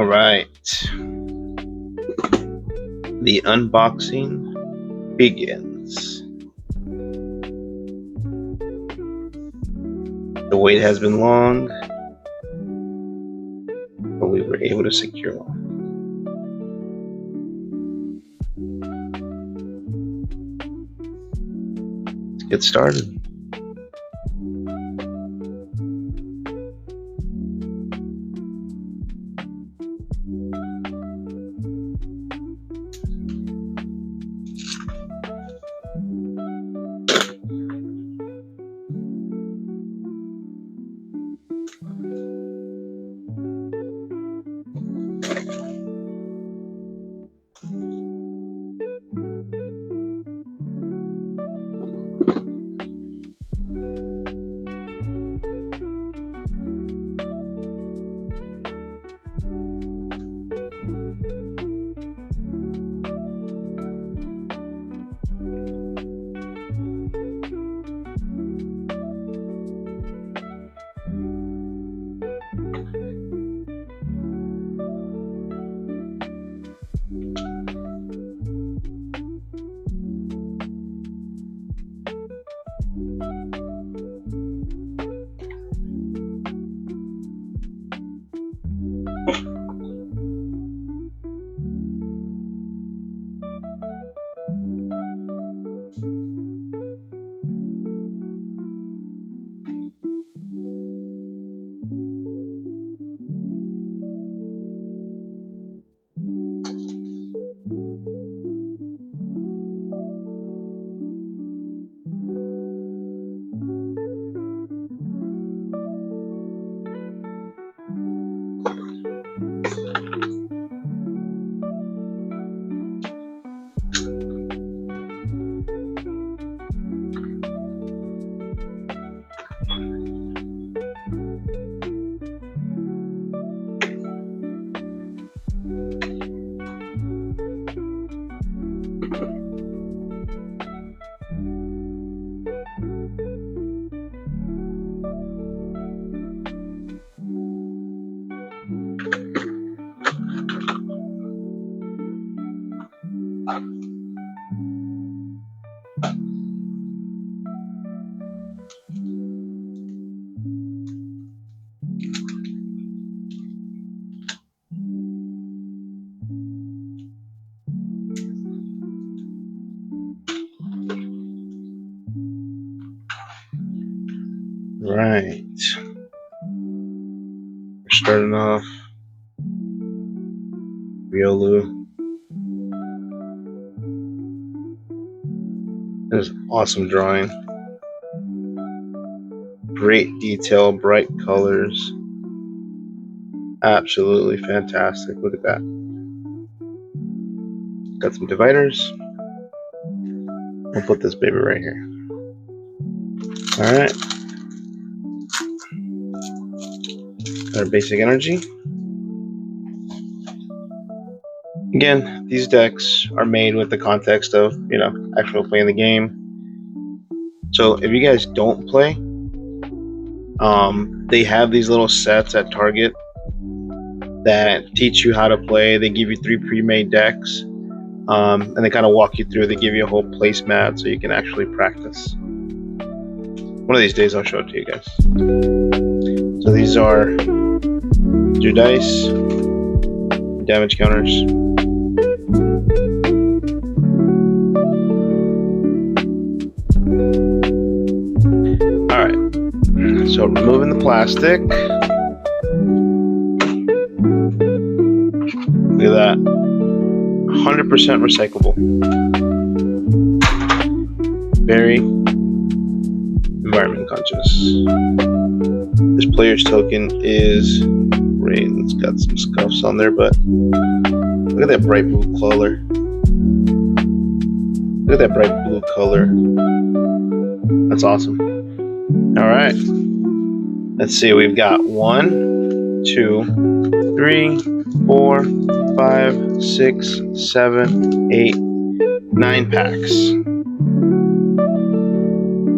All right. The unboxing begins. The wait has been long, but we were able to secure one. Let's get started. Right. We're starting off Riolu. There's awesome drawing. Great detail, bright colors. Absolutely fantastic. Look at that. Got some dividers. We'll put this baby right here. Alright. Our basic energy. Again, these decks are made with the context of, actual playing the game. So if you guys don't play, they have these little sets at Target that teach you how to play. They give you 3 pre-made decks, and they kind of walk you through. They give you a whole placemat so you can actually practice. One of these days I'll show it to you guys. So these are your dice, damage counters. Alright, so removing the plastic. Look at that. 100% recyclable. Very environment conscious. This player's token is great. It's got some scuffs on there, but look at that bright blue color. Look at that bright blue color. That's awesome. Alright. Let's see, we've got 1, 2, 3, 4, 5, 6, 7, 8, 9 packs.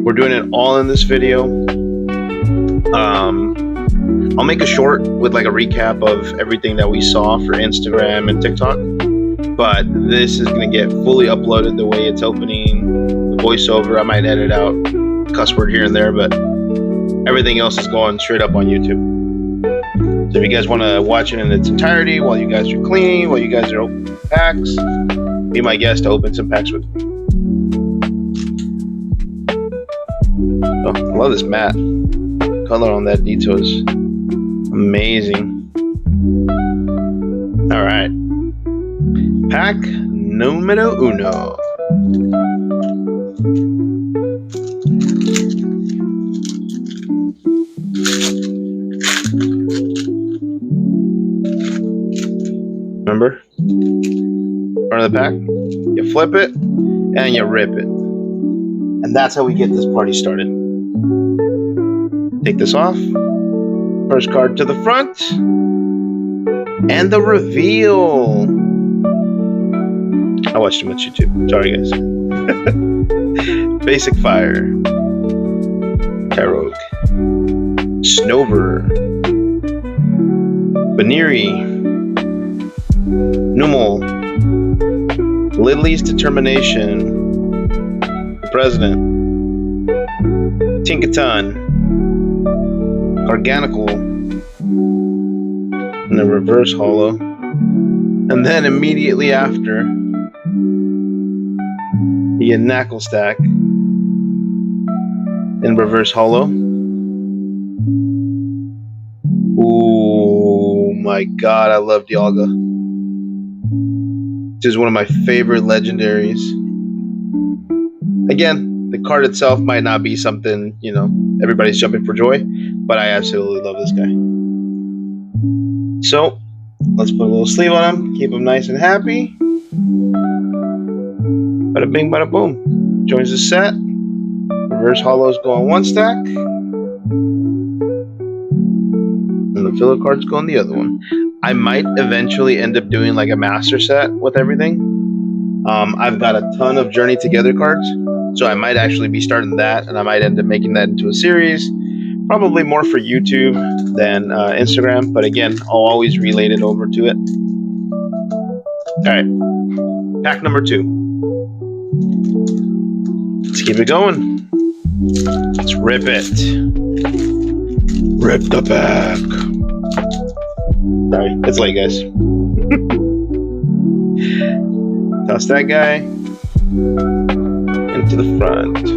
We're doing it all in this video. I'll make a short with like a recap of everything that we saw for Instagram and TikTok. But this is going to get fully uploaded the way it's opening. The voiceover, I might edit out a cuss word here and there, but everything else is going straight up on YouTube. So if you guys want to watch it in its entirety while you guys are cleaning, while you guys are opening packs, be my guest to open some packs with me. Oh, I love this matte. Color on that detail is amazing. All right. Pack numero uno. Remember? Front of the pack, you flip it and you rip it. And that's how we get this party started. Take this off. First card to the front. And the reveal. I watch too much YouTube. Sorry, guys. Basic Fire. Tarog. Snover. Baneri. Numel. Lidley's Determination. The President. Tinkaton. Organical. And the reverse holo. And then immediately after, you get Knuckle Stack in reverse holo. Ooh, my God, I love Dialga. This is one of my favorite legendaries. Again, the card itself might not be something, you know, everybody's jumping for joy, but I absolutely love this guy. So, let's put a little sleeve on him, keep him nice and happy. Bada bing, bada boom. Joins the set. Reverse holos go on one stack. And the filler cards go on the other one. I might eventually end up doing like a master set with everything. I've got a ton of Journey Together cards, so I might actually be starting that, and I might end up making that into a series. Probably more for YouTube than Instagram, but again, I'll always relate it over to it. Alright, pack number 2. Let's keep it going. Let's rip it. Rip the pack. Sorry, it's late, guys. Toss that guy into the front.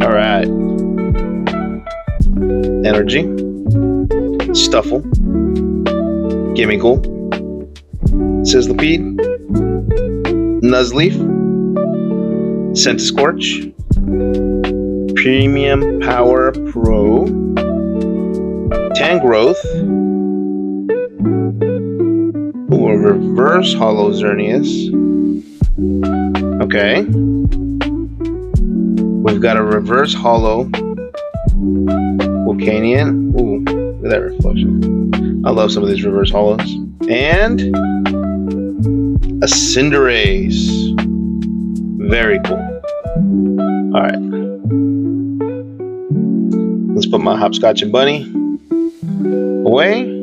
Alright. Energy. Stuffle. Gimmickle. Sizzlipede. Nuzleaf. Centiscorch. Premium Power Pro. Tangrowth. Ooh, a reverse holo Xerneas. Okay. We've got a reverse holo Volcanion. Ooh, look at that reflection. I love some of these reverse holos. And a Cinderace. Very cool. Alright. Let's put my Hopscotch and Bunny away.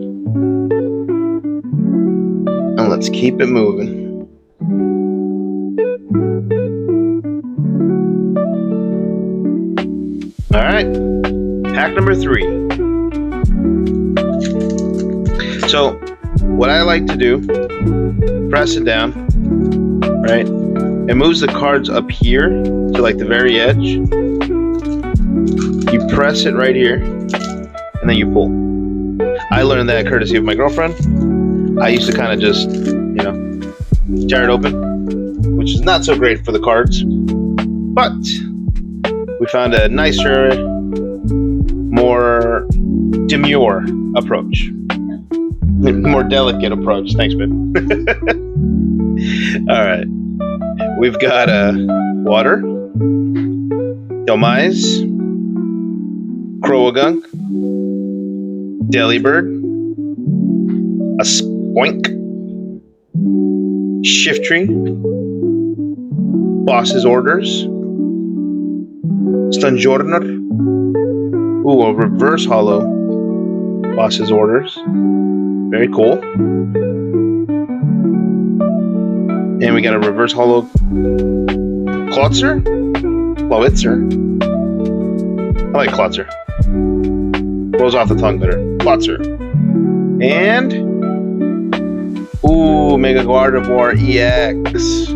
And let's keep it moving. Alright. Pack number 3. So, what I like to do, press it down, right? It moves the cards up here to like the very edge. You press it right here, and then you pull. I learned that courtesy of my girlfriend. I used to kind of just, you know, tear it open, which is not so great for the cards. But we found a nicer, more demure approach. More delicate approach. Thanks, babe. Alright. We've got a Water, Delmise, Croagunk, Delibird, a Spoink, Shiftry, Boss's Orders, Stunjorner, ooh, a reverse holo, Boss's orders. Very cool. And we got a reverse holo Klotzer? Klowitzer? I like Klotzer. Rolls off the tongue better. Klotzer. And ooh, Mega Gardevoir EX.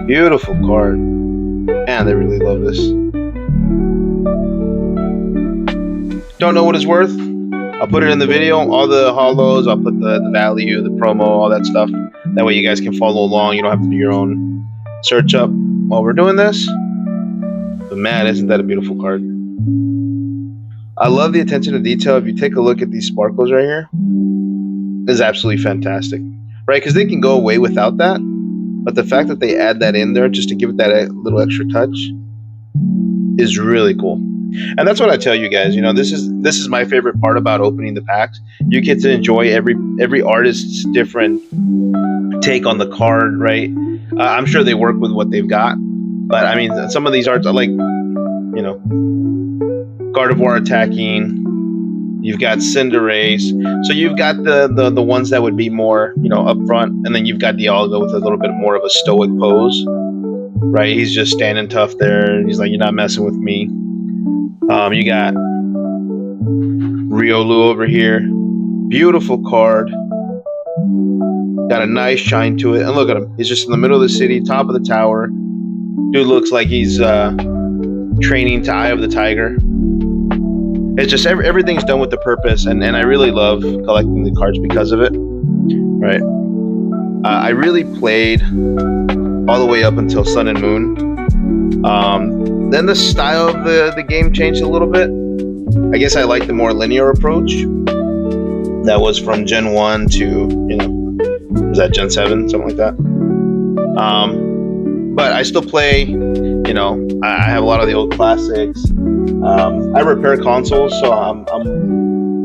Beautiful card. Man, they really love this. Don't know what it's worth? I'll put it in the video. All the holos, I'll put the value, the promo, all that stuff. That way you guys can follow along. You don't have to do your own search up while we're doing this. But man, isn't that a beautiful card? I love the attention to detail. If you take a look at these sparkles right here, it's absolutely fantastic. Right? Because they can go away without that. But the fact that they add that in there just to give it that little extra touch is really cool. And that's what I tell you guys. You know, this is my favorite part about opening the packs. You get to enjoy every artist's different take on the card, right? I'm sure they work with what they've got, but I mean, some of these arts are like, you know, Gardevoir attacking. You've got Cinderace, so you've got the ones that would be more, you know, up front, and then you've got Dialga with a little bit more of a stoic pose, right? He's just standing tough there, and he's like, "You're not messing with me." You got Riolu over here, beautiful card, got a nice shine to it, and look at him. He's just in the middle of the city, top of the tower. Dude looks like he's training to Eye of the Tiger. It's just everything's done with the purpose, and I really love collecting the cards because of it, right? I really played all the way up until Sun and Moon. Then the style of the game changed a little bit. I guess I like the more linear approach. That was from Gen 1 to, you know, was that Gen 7? Something like that. But I still play, you know, I have a lot of the old classics. I repair consoles, so I'm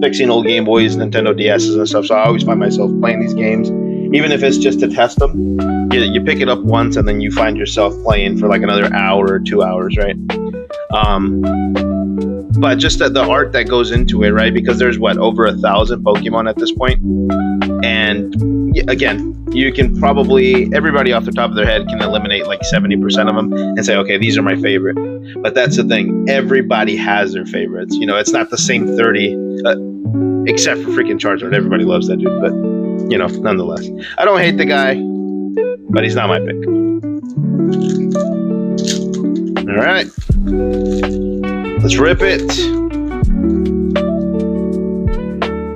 fixing old Game Boys, Nintendo DS's and stuff, so I always find myself playing these games, even if it's just to test them. You pick it up once, and then you find yourself playing for like another hour or 2 hours, right? But just the art that goes into it, right? Because there's, what, over 1,000 Pokemon at this point? And again, you can probably, everybody off the top of their head can eliminate like 70% of them and say, okay, these are my favorite. But that's the thing. Everybody has their favorites. You know, it's not the same 30, except for freaking Charizard. Everybody loves that dude. But, you know, nonetheless. I don't hate the guy, but he's not my pick. All right. Let's rip it.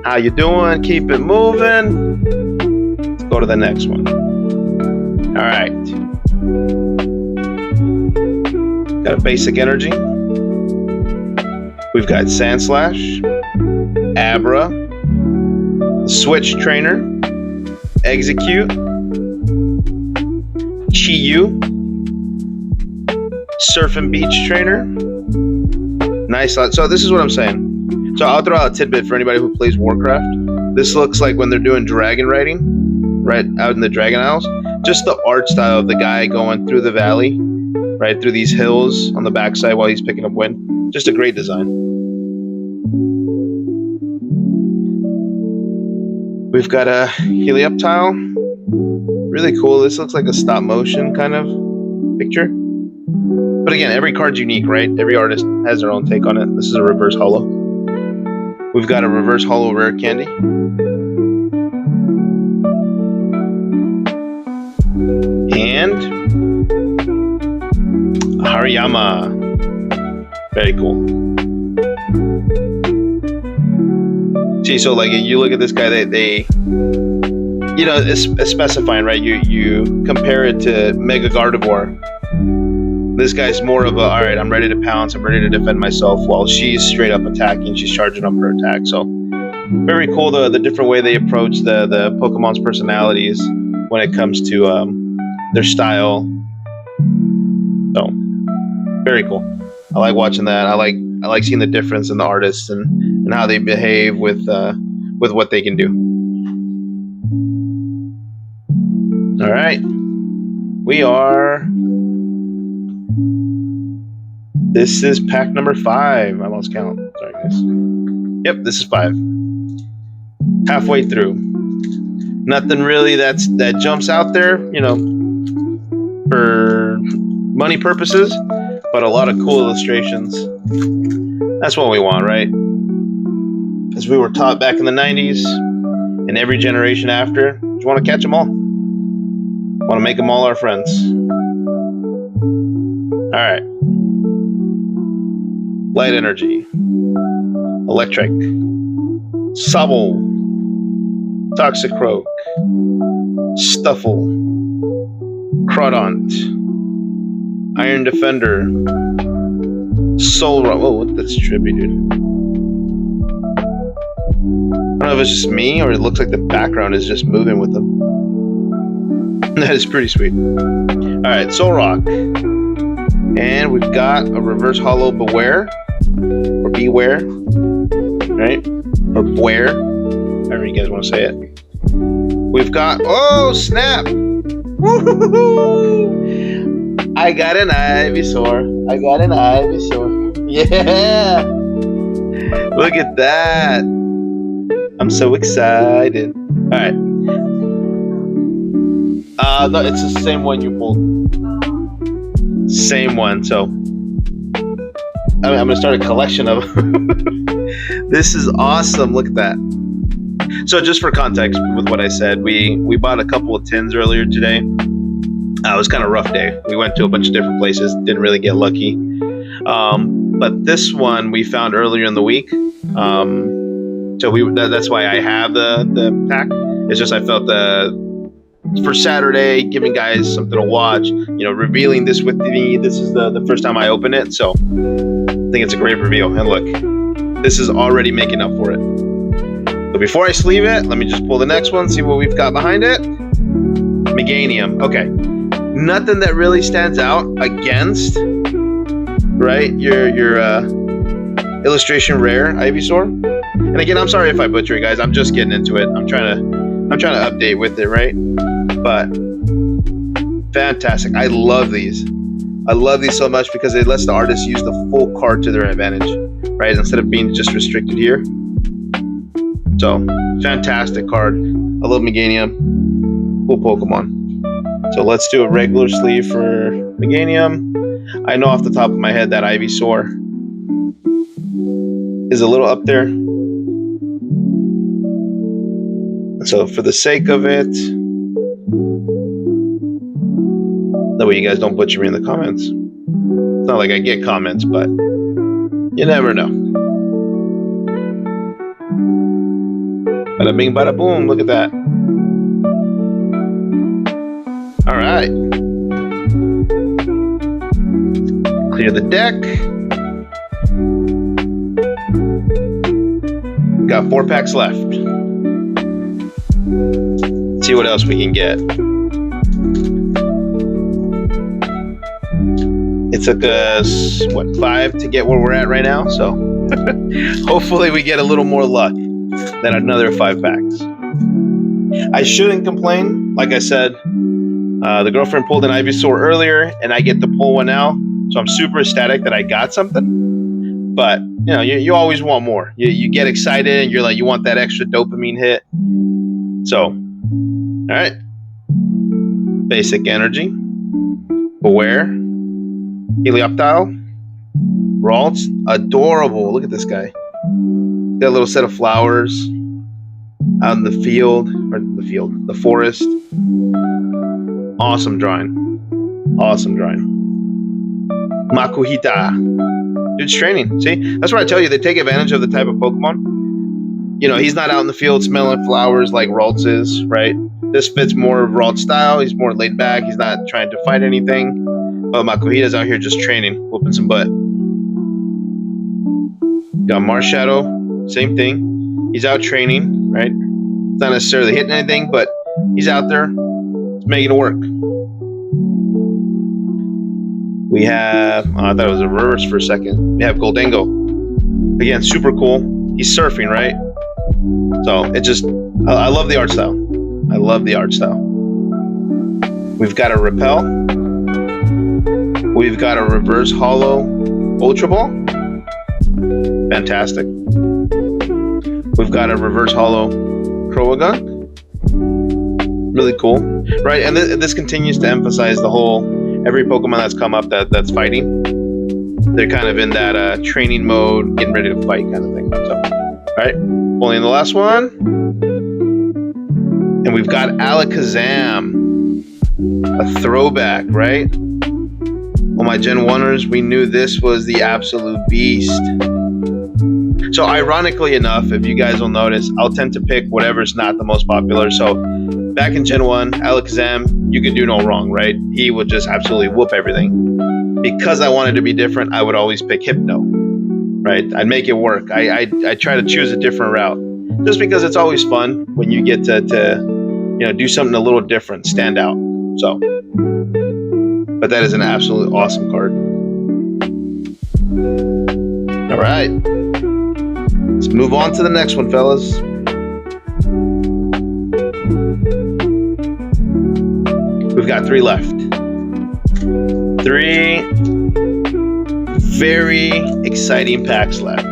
How you doing? Keep it moving. Let's go to the next one. All right. Got a basic energy. We've got Sandslash, Abra, Switch Trainer, Execute, Chi-Yu, Surf and Beach Trainer. Nice. So this is what I'm saying. So I'll throw out a tidbit for anybody who plays Warcraft. This looks like when they're doing dragon riding, right out in the Dragon Isles. Just the art style of the guy going through the valley, right through these hills on the backside while he's picking up wind. Just a great design. We've got a Helioptile. Really cool. This looks like a stop motion kind of picture. But again, every card's unique, right? Every artist has their own take on it. This is a reverse holo. We've got a reverse holo rare candy. And Hariyama. Very cool. See, so like you look at this guy, they you know, it's specifying, right? You compare it to Mega Gardevoir. This guy's more of a, all right, I'm ready to pounce, I'm ready to defend myself, while she's straight up attacking, she's charging up her attack. So very cool, the different way they approach the Pokemon's personalities when it comes to their style. So very cool. I like watching that. I like seeing the difference in the artists and how they behave with what they can do. All right, we are This is pack number 5. I lost count. Sorry, guys. Yep, this is 5. Halfway through. Nothing really that jumps out there, you know, for money purposes, but a lot of cool illustrations. That's what we want, right? As we were taught back in the 90s, and every generation after, just want to catch them all. Want to make them all our friends. All right. Light energy, electric, Sobble, Toxicroak, Stuffle, Crawdont, Iron Defender, Soul Rock. Oh, what that's trippy, dude. I don't know if it's just me or it looks like the background is just moving with them. That is pretty sweet. All right, Soul Rock. And we've got a reverse hollow Beware. Or Beware. Right? Or Beware. However you guys want to say it. We've got... Oh, snap! Woo-hoo-hoo-hoo! I got an Ivysaur. I got an Ivysaur. Yeah! Look at that. I'm so excited. Alright. No, it's the same one you pulled. Same one, so I'm gonna start a collection of them. This is awesome. Look at that. So just for context with what I said, we bought a couple of tins earlier today. It was kind of a rough day. We went to a bunch of different places, didn't really get lucky. But this one we found earlier in the week. So that's why I have the pack. It's just I felt for Saturday, giving guys something to watch, you know, revealing this with me. This is the first time I open it, so I think it's a great reveal. And look, this is already making up for it. But before I sleeve it, let me just pull the next one, see what we've got behind it. Meganium. Okay, nothing that really stands out against, right? Your illustration rare Ivysaur. And again, I'm sorry if I butcher it, guys. I'm just getting into it. I'm trying to update with it, right? But fantastic. I love these. I love these so much because it lets the artist use the full card to their advantage, right? Instead of being just restricted here. So, fantastic card. I love Meganium. Cool Pokemon. So let's do a regular sleeve for Meganium. I know off the top of my head that Ivysaur is a little up there. So for the sake of it, that way you guys don't butcher me in the comments. It's not like I get comments, but you never know. Bada bing, bada boom. Look at that. All right. Clear the deck. Got 4 packs left. Let's see what else we can get. It took us, what, 5 to get where we're at right now? So hopefully we get a little more luck than another 5 packs. I shouldn't complain. Like I said, the girlfriend pulled an Ivysaur earlier, and I get to pull one now. So I'm super ecstatic that I got something. But, you know, you always want more. You get excited, and you're like, you want that extra dopamine hit. So, all right. Basic energy. Beware. Helioptile. Ralts. Adorable. Look at this guy. Got a little set of flowers out in the field. Or the forest. Awesome drawing. Awesome drawing. Makuhita. Dude's training. See? That's what I tell you. They take advantage of the type of Pokemon. You know, he's not out in the field smelling flowers like Ralts is, right? This fits more of Ralts' style. He's more laid back. He's not trying to fight anything. But Makuhita's out here just training, whooping some butt. Got Marshadow, same thing. He's out training, right? He's not necessarily hitting anything, but he's out there. He's making it work. We have, I thought it was a reverse for a second. We have Goldango. Again, super cool. He's surfing, right? So it just, I love the art style. I love the art style. We've got a Repel. We've got a reverse hollow Ultra Ball. Fantastic. We've got a reverse hollow Croagunk. Really cool, right? And this continues to emphasize the whole, every Pokemon that's come up that's fighting, they're kind of in that training mode, getting ready to fight kind of thing. So, all right, only in the last one. And we've got Alakazam, a throwback, right? Well, my Gen 1ers, we knew this was the absolute beast. So ironically enough, if you guys will notice, I'll tend to pick whatever's not the most popular. So back in Gen 1, Alakazam, you could do no wrong, right? He would just absolutely whoop everything. Because I wanted to be different, I would always pick Hypno, right? I'd make it work. I try to choose a different route. Just because it's always fun when you get to do something a little different, stand out. So, but that is an absolutely awesome card. All right. Let's move on to the next one, fellas. We've got 3 left. 3 very exciting packs left.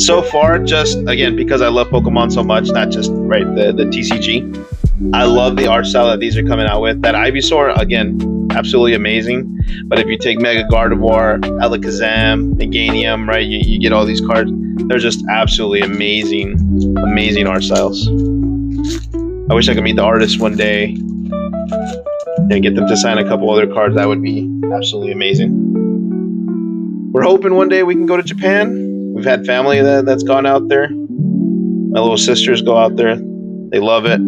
So far, just again, because I love Pokemon so much, not just the TCG, I love the art style that these are coming out with. That Ivysaur, again, absolutely amazing. But if you take Mega Gardevoir, Alakazam, Meganium, right, you get all these cards. They're just absolutely amazing art styles. I wish I could meet the artists one day and get them to sign a couple other cards. That would be absolutely amazing. We're hoping one day we can go to Japan. We've had family that's gone out there. My little sisters go out there. They love it.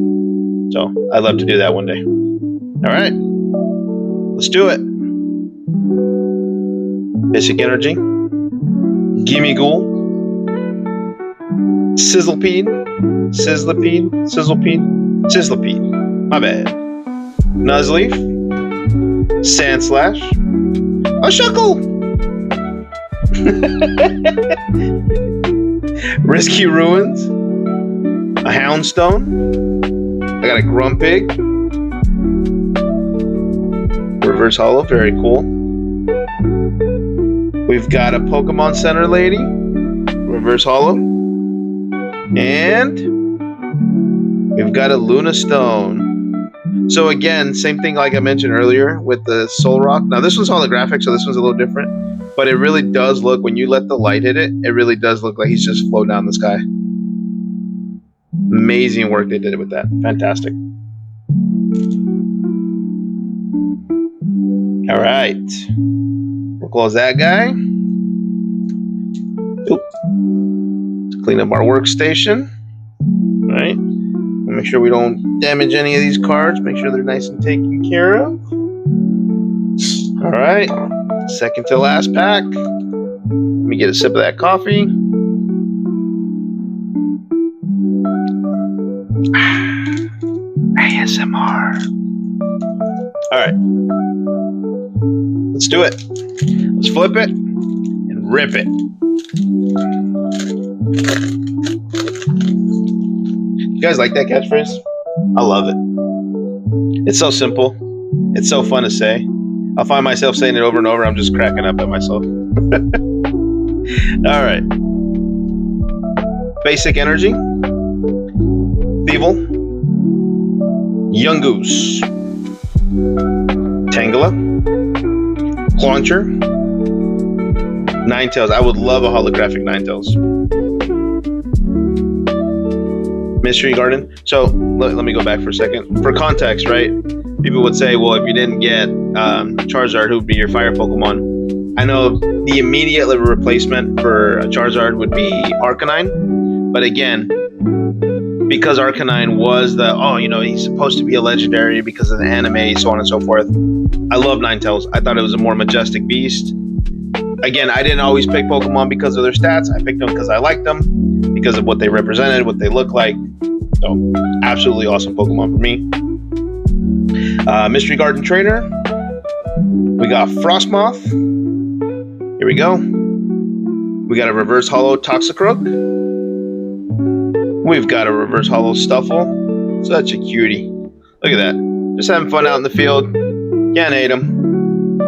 So I'd love to do that one day. All right. Let's do it. Basic Energy. Gimmighoul. Sizzlipede. My bad. Nuzleaf. Sandslash. A Shuckle. Risky Ruins. A Houndstone. I got a Grumpig. Reverse Hollow, very cool. We've got a Pokemon Center Lady. Reverse Hollow. And we've got a Lunastone. So again, same thing like I mentioned earlier with the Solrock. Now this one's holographic, so this one's a little different. But it really does look, when you let the light hit it, it really does look like he's just floating down the sky. Amazing work they did with that. Fantastic. All right. We'll close that guy. Oop. Let's clean up our workstation. All right. We'll make sure we don't damage any of these cards. Make sure they're nice and taken care of. All right. Second to last pack. Let me get a sip of that coffee. ASMR. All right. Let's do it. Let's flip it and rip it. You guys like that catchphrase? I love it. It's so simple. It's so fun to say. I'll find myself saying it over and over. I'm just cracking up at myself. All right. Basic Energy. Thievul. Yungoos. Tangela. Clauncher. Ninetales. I would love a holographic Ninetales. Mystery Garden. So let me go back for a second. For context, right? People would say, well, if you didn't get Charizard, who would be your fire Pokemon? I know the immediate replacement for Charizard would be Arcanine. But again, because Arcanine was he's supposed to be a legendary because of the anime, so on and so forth. I love Ninetales. I thought it was a more majestic beast. Again, I didn't always pick Pokemon because of their stats. I picked them because I liked them, because of what they represented, what they look like. So, absolutely awesome Pokemon for me. Mystery Garden Trainer. We got Frostmoth. Here we go. We got a Reverse Hollow Toxicroak. We've got a Reverse Hollow Stuffle. Such a cutie. Look at that. Just having fun out in the field. Can't hate him.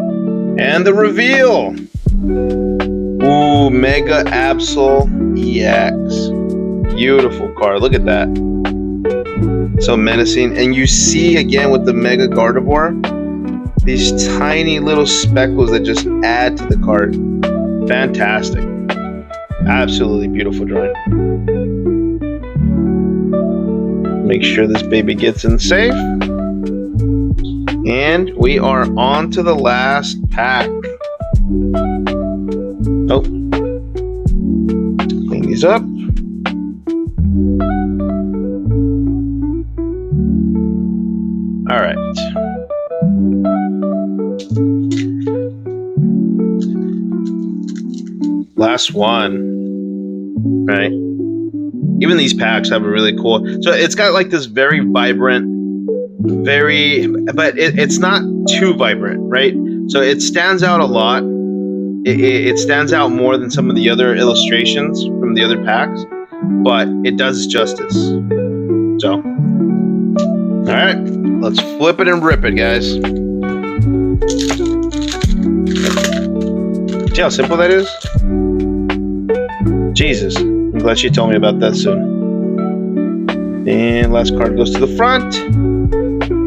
And the reveal. Ooh, Mega Absol EX. Beautiful card. Look at that. So menacing. And you see again with the Mega Gardevoir, these tiny little speckles that just add to the card. Fantastic. Absolutely beautiful drawing. Make sure this baby gets in safe. And we are on to the last pack. Oh. Clean these up. All right. Last one. Right. Even these packs have a really cool. So it's got like this very vibrant, but it's not too vibrant, right? So it stands out a lot. It stands out more than some of the other illustrations from the other packs, but it does justice. So, all right, let's flip it and rip it, guys. See how simple that is? Jesus, I'm glad she told me about that soon. And last card goes to the front.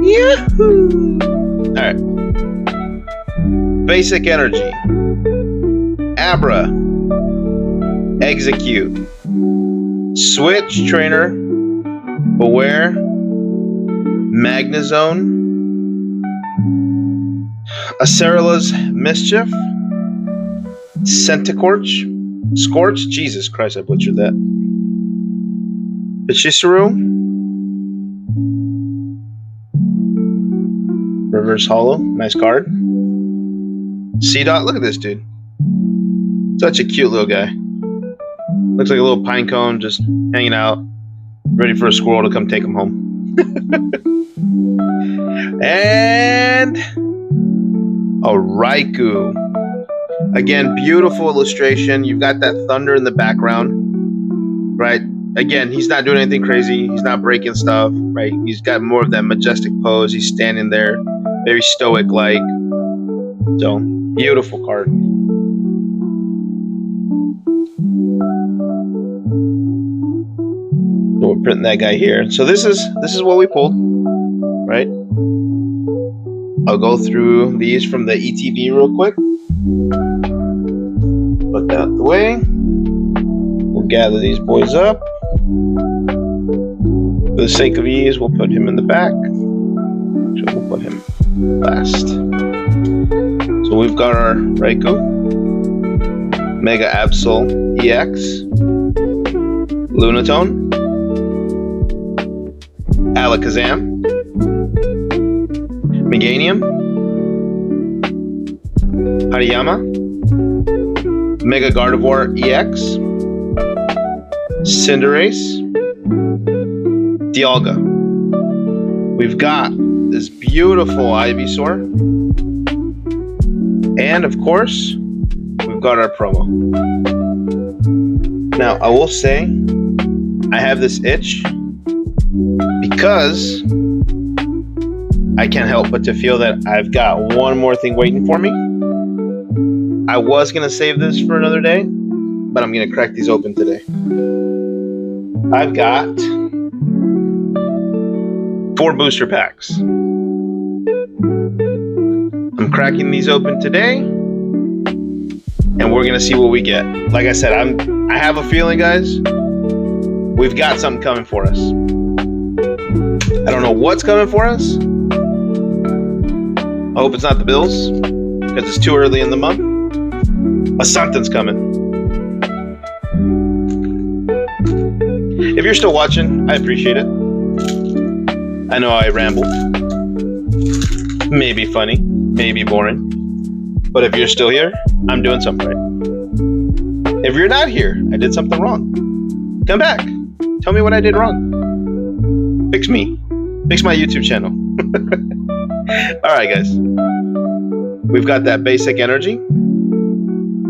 Yahoo! All right. Basic Energy. Abra. Execute. Switch Trainer. Beware. Magnezone. Acerola's Mischief. Centicorch. Scorch. Jesus Christ, I butchered that. Pachyssaru. Reverse Hollow. Nice card. C-Dot. Look at this dude. Such a cute little guy. Looks like a little pine cone just hanging out, ready for a squirrel to come take him home. And a Raikou. Again, beautiful illustration. You've got that thunder in the background, right? Again, he's not doing anything crazy. He's not breaking stuff, right? He's got more of that majestic pose. He's standing there, very stoic-like. So, beautiful card. So we're printing that guy here. So this is what we pulled, right? I'll go through these from the ETB real quick. Put that out the way. We'll gather these boys up. For the sake of ease, we'll put him in the back. So we'll put him last. So we've got our Raikou, Mega Absol EX, Lunatone, Alakazam, Meganium, Hariyama, Mega Gardevoir EX, Cinderace, Dialga. We've got this beautiful Ivysaur. And of course, we've got our promo. Now, I will say, I have this itch because I can't help but to feel that I've got one more thing waiting for me. I was going to save this for another day, but I'm going to crack these open today. I've got 4 booster packs. I'm cracking these open today, and we're gonna see what we get. Like I said, I have a feeling, guys, we've got something coming for us. I don't know what's coming for us. I hope it's not the Bills, because it's too early in the month. But something's coming. If you're still watching, I appreciate it. I know I ramble. Maybe funny. Maybe boring, but if you're still here, I'm doing something right. If you're not here, I did something wrong. Come back. Tell me what I did wrong. Fix me. Fix my YouTube channel. All right, guys. We've got that basic energy.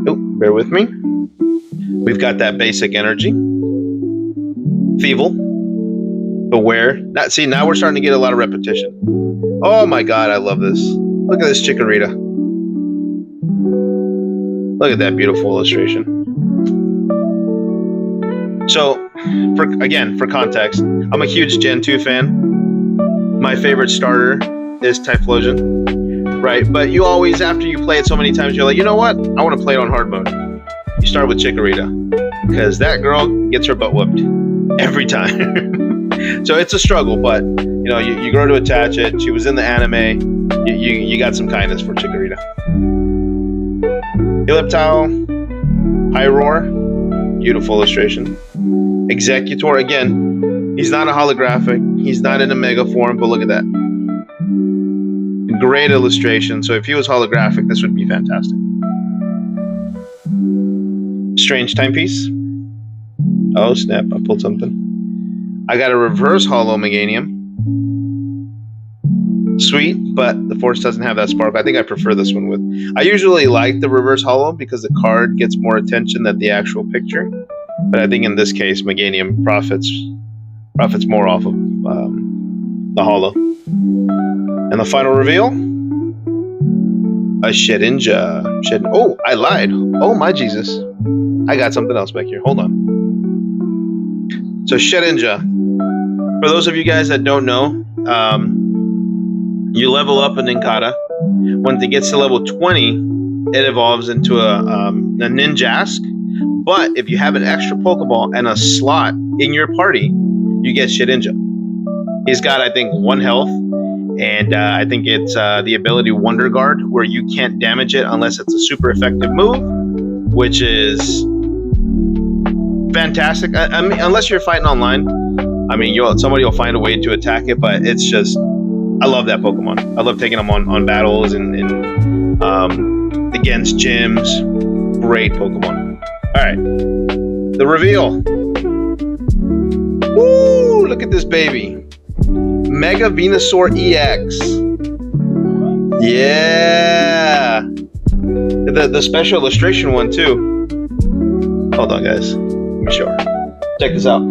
Oh, bear with me. We've got that basic energy. Feeble. Beware. Now we're starting to get a lot of repetition. Oh my God, I love this. Look at this Chikorita. Look at that beautiful illustration. So, for context, I'm a huge Gen 2 fan. My favorite starter is Typhlosion, right? But you always, after you play it so many times, you're like, you know what? I want to play it on hard mode. You start with Chikorita, because that girl gets her butt whooped every time. So it's a struggle, but you know, you grow to attach it. She was in the anime. You got some kindness for Chikorita. Elliptile, High Roar, beautiful illustration. Executor, again, he's not a holographic, he's not in a mega form, but look at that. Great illustration. So if he was holographic, this would be fantastic. Strange Timepiece. Oh snap, I pulled something. I got a reverse holo Meganium. Sweet, but the Force doesn't have that spark. I think I prefer this one with. I usually like the reverse holo because the card gets more attention than the actual picture. But I think in this case, Meganium profits more off of the holo. And the final reveal, a Shedinja. Oh, I lied. Oh my Jesus. I got something else back here. Hold on. So Shedinja. For those of you guys that don't know, you level up a Ninkata. When it gets to level 20, it evolves into a Ninjask. But if you have an extra Pokeball and a slot in your party, you get Shedinja. He's got, I think, 1 health. And I think it's the ability Wonder Guard, where you can't damage it unless it's a super effective move, which is fantastic. I mean, unless you're fighting online, I mean, somebody will find a way to attack it, but it's just, I love that Pokemon. I love taking them on battles and against gyms. Great Pokemon. All right, the reveal. Woo! Look at this baby. Mega Venusaur EX. Yeah. The special illustration one too. Hold on, guys. Let me show her. Check this out.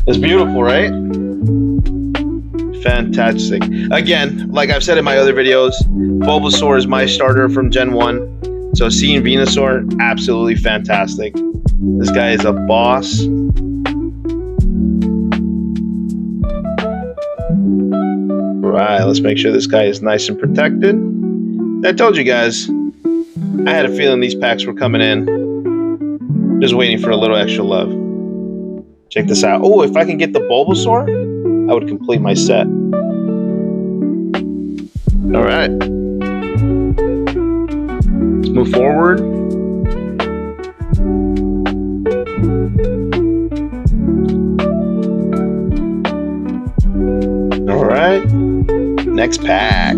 It's beautiful, right? Fantastic. Again, like I've said in my other videos, Bulbasaur is my starter from Gen 1. So seeing Venusaur, absolutely fantastic. This guy is a boss. Right, let's make sure this guy is nice and protected. I told you guys, I had a feeling these packs were coming in. Just waiting for a little extra love. Check this out. Oh, if I can get the Bulbasaur, I would complete my set. All right. Let's move forward. All right. Next pack.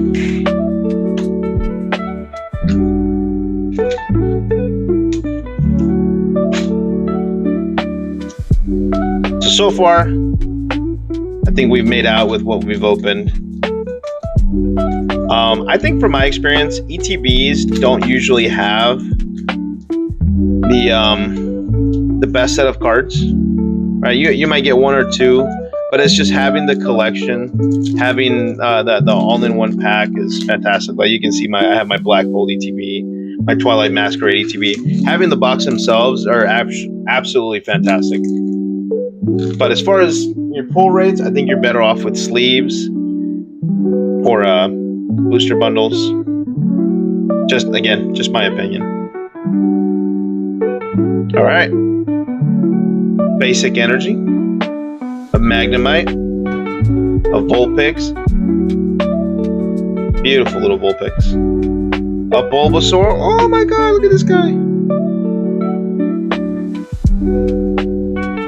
So far, I think we've made out with what we've opened. I think from my experience, ETBs don't usually have the best set of cards, right? You might get 1 or 2, but it's just having the collection, having the all-in-one pack is fantastic. Like you can see, I have my Black Gold ETB, my Twilight Masquerade ETB. Having the box themselves are absolutely fantastic. But as far as your pull rates, I think you're better off with sleeves or booster bundles. Just my opinion. All right. Basic Energy, a Magnemite, a Vulpix, beautiful little Vulpix, a Bulbasaur. Oh my God! Look at this guy.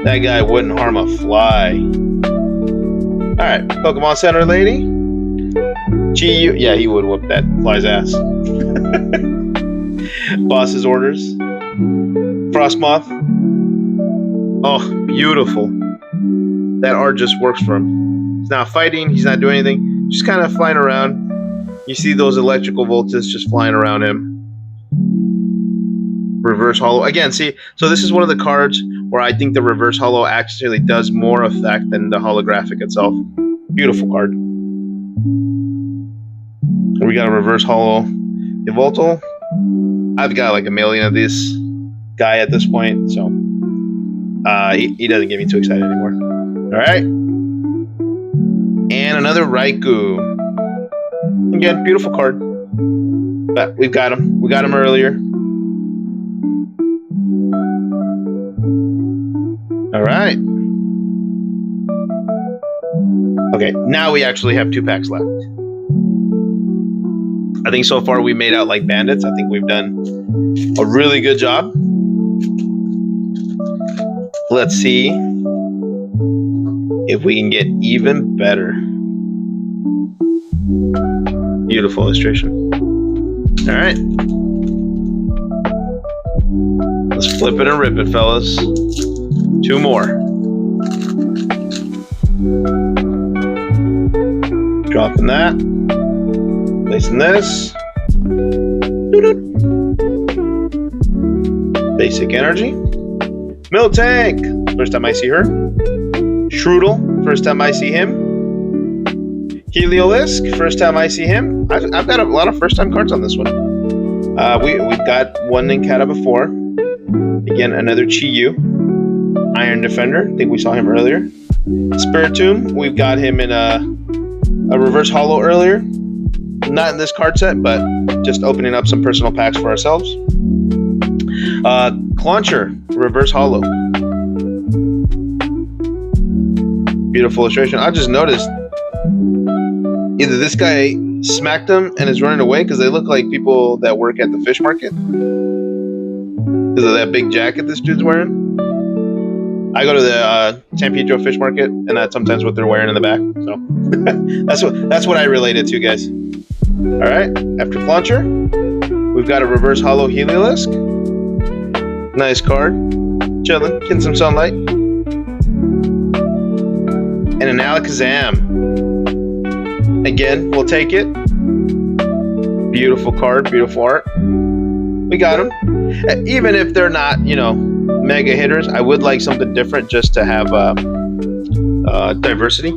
That guy wouldn't harm a fly. Alright, Pokemon Center lady. Chi-Yu. Yeah, he would whoop that fly's ass. Boss's orders. Frostmoth. Oh, beautiful. That art just works for him. He's not fighting, he's not doing anything. Just kind of flying around. You see those electrical voltas just flying around him. Reverse holo. Again, see, so this is one of the cards where I think the reverse holo actually does more effect than the holographic itself. Beautiful card. We got a reverse holo Evoltal. I've got like a million of this guy at this point, so he doesn't get me too excited anymore. All right, and another Raikou. Again, beautiful card, but we've got him. We got him earlier. All right. Okay, now we actually have 2 packs left. I think so far we made out like bandits. I think we've done a really good job. Let's see if we can get even better. Beautiful illustration. All right. Let's flip it and rip it, fellas. 2 more. Dropping that. Placing this. Basic energy. Miltank. First time I see her. Strudel. First time I see him. Heliolisk. First time I see him. I've got a lot of first time cards on this one. We've got one in Kata before. Again, another Chi-Yu. Iron Defender. I think we saw him earlier. Spiritomb. We've got him in a reverse holo earlier. Not in this card set, but just opening up some personal packs for ourselves. Clauncher, reverse holo. Beautiful illustration. I just noticed either this guy smacked them and is running away because they look like people that work at the fish market because of that big jacket this dude's wearing. I go to the San Pedro fish market, and that's sometimes what they're wearing in the back. So that's what I related to, guys. All right, after Clauncher, we've got a reverse holo Heliolisk. Nice card, chilling, getting some sunlight, and an Alakazam. Again, we'll take it. Beautiful card, beautiful art. We got them. Even if they're not, mega hitters, I would like something different just to have diversity.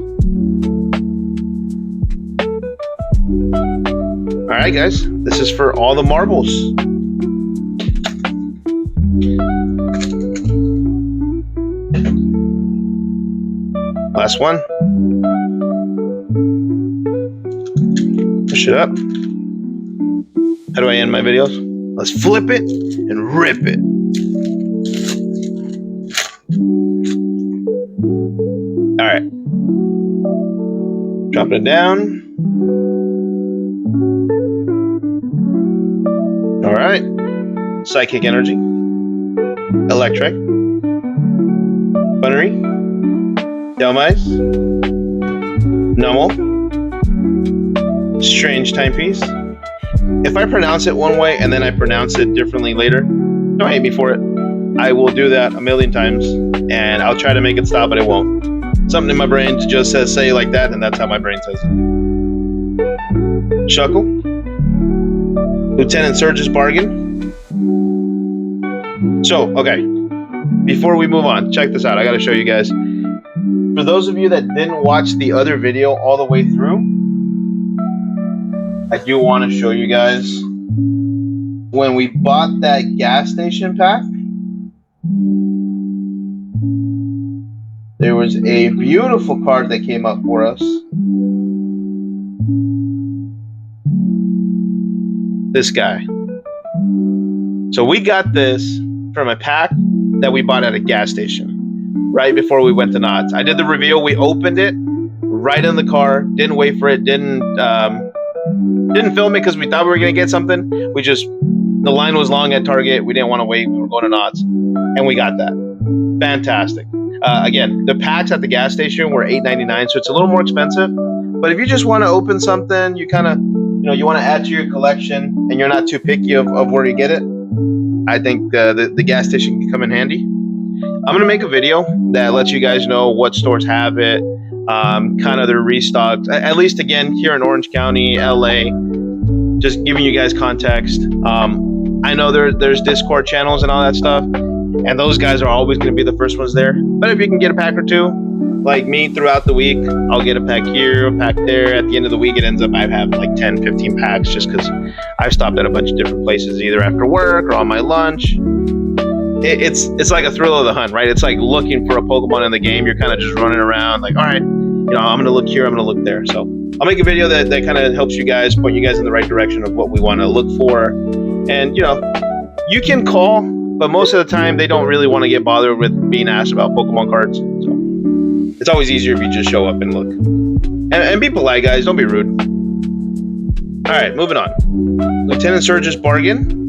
All right, guys, this is for all the marbles. Last one. Push it up. How do I end my videos? Let's flip it and rip it. All right. Dropping it down. All right. Psychic Energy. Electric. Bunnery. Delmice. Nummel. Strange Timepiece. If I pronounce it one way and then I pronounce it differently later, don't hate me for it. I will do that a million times, and I'll try to make it stop, but it won't. Something in my brain just says say like that, and that's how my brain says it. Shuckle. Lieutenant Surge's Bargain. So, okay. Before we move on, check this out. I got to show you guys. For those of you that didn't watch the other video all the way through, I do want to show you guys when we bought that gas station pack, there was a beautiful card that came up for us. This guy. So we got this from a pack that we bought at a gas station right before we went to Knott's. I did the reveal. We opened it right in the car. Didn't wait for it. Didn't film it because we thought we were going to get something. The line was long at Target. We didn't want to wait. We were going to Knott's, and we got that. Fantastic. Again, the packs at the gas station were $8.99, so it's a little more expensive. But if you just want to open something, you kind of, you want to add to your collection, and you're not too picky of where you get it, I think the gas station can come in handy. I'm going to make a video that lets you guys know what stores have it, kind of their restocks, at least again here in Orange County, LA, just giving you guys context. I know there's Discord channels and all that stuff, and those guys are always going to be the first ones there. But if you can get a pack or two, like me, throughout the week, I'll get a pack here, a pack there. At the end of the week, it ends up I have like 10, 15 packs just because I've stopped at a bunch of different places, either after work or on my lunch. It's like a thrill of the hunt, right? It's like looking for a Pokemon in the game. You're kind of just running around like, all right, I'm going to look here, I'm going to look there. So I'll make a video that kind of helps you guys, point you guys in the right direction of what we want to look for. And, you can call, but most of the time they don't really want to get bothered with being asked about Pokemon cards. So it's always easier if you just show up and look. And be polite, guys. Don't be rude. All right, moving on. Lieutenant Surge's Bargain.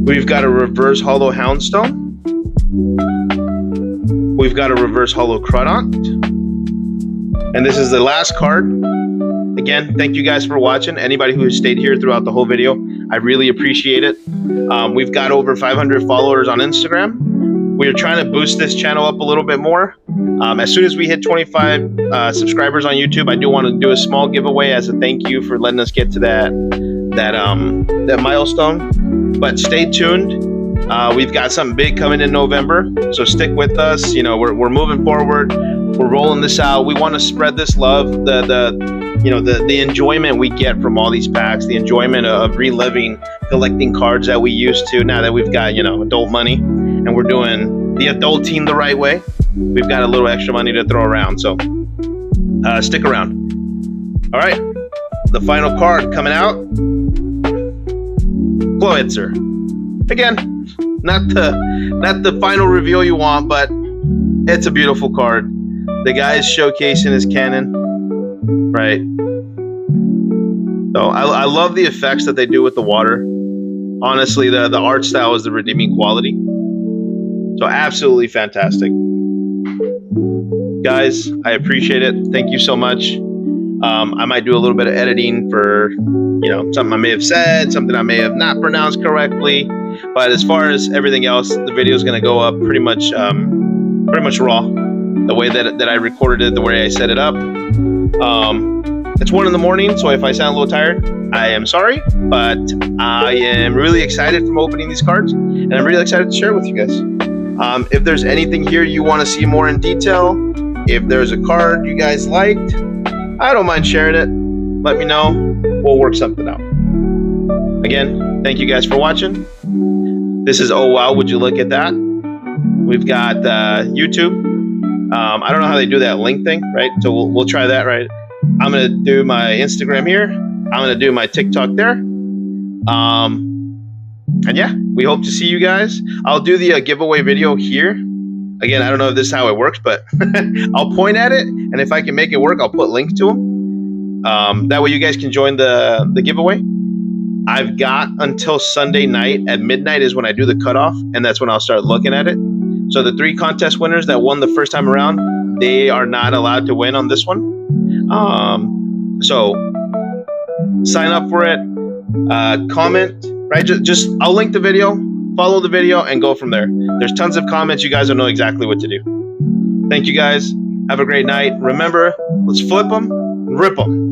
We've got a reverse holo Houndstone. We've got a reverse holo Crodont. And this is the last card. Again, thank you guys for watching. Anybody who has stayed here throughout the whole video, I really appreciate it. We've got over 500 followers on Instagram. We're trying to boost this channel up a little bit more. As soon as we hit 25 subscribers on YouTube, I do want to do a small giveaway as a thank you for letting us get to that milestone. But stay tuned. We've got something big coming in November, so stick with us. We're moving forward. We're rolling this out. We want to spread this love, the enjoyment we get from all these packs, the enjoyment of reliving collecting cards that we used to. Now that we've got adult money and we're doing the adulting the right way, we've got a little extra money to throw around. So stick around. All right, the final card coming out. Cloetzer. Again, not the final reveal you want, but it's a beautiful card. The guy is showcasing his cannon, right? So I love the effects that they do with the water. Honestly, the art style is the redeeming quality. So absolutely fantastic. Guys, I appreciate it. Thank you so much. I might do a little bit of editing for something I may have said, something I may have not pronounced correctly. But as far as everything else, the video is going to go up pretty much raw, the way that I recorded it, the way I set it up. It's 1 in-the-morning, so if I sound a little tired, I am sorry, but I am really excited from opening these cards, and I'm really excited to share it with you guys. If there's anything here you want to see more in detail, if there's a card you guys liked, I don't mind sharing it. Let me know. We'll work something out. Again, thank you guys for watching. This is Oh Wow, Would You Look at That? We've got YouTube. I don't know how they do that link thing, right? So we'll try that, right? I'm going to do my Instagram here. I'm going to do my TikTok there. And yeah, we hope to see you guys. I'll do the giveaway video here. Again, I don't know if this is how it works, but I'll point at it. And if I can make it work, I'll put links to them. That way you guys can join the giveaway. I've got until Sunday night at midnight is when I do the cutoff. And that's when I'll start looking at it. So the 3 contest winners that won the first time around, they are not allowed to win on this one. So sign up for it, comment, right? Just I'll link the video, follow the video, and go from there. There's tons of comments. You guys will know exactly what to do. Thank you guys. Have a great night. Remember, let's flip them and rip them.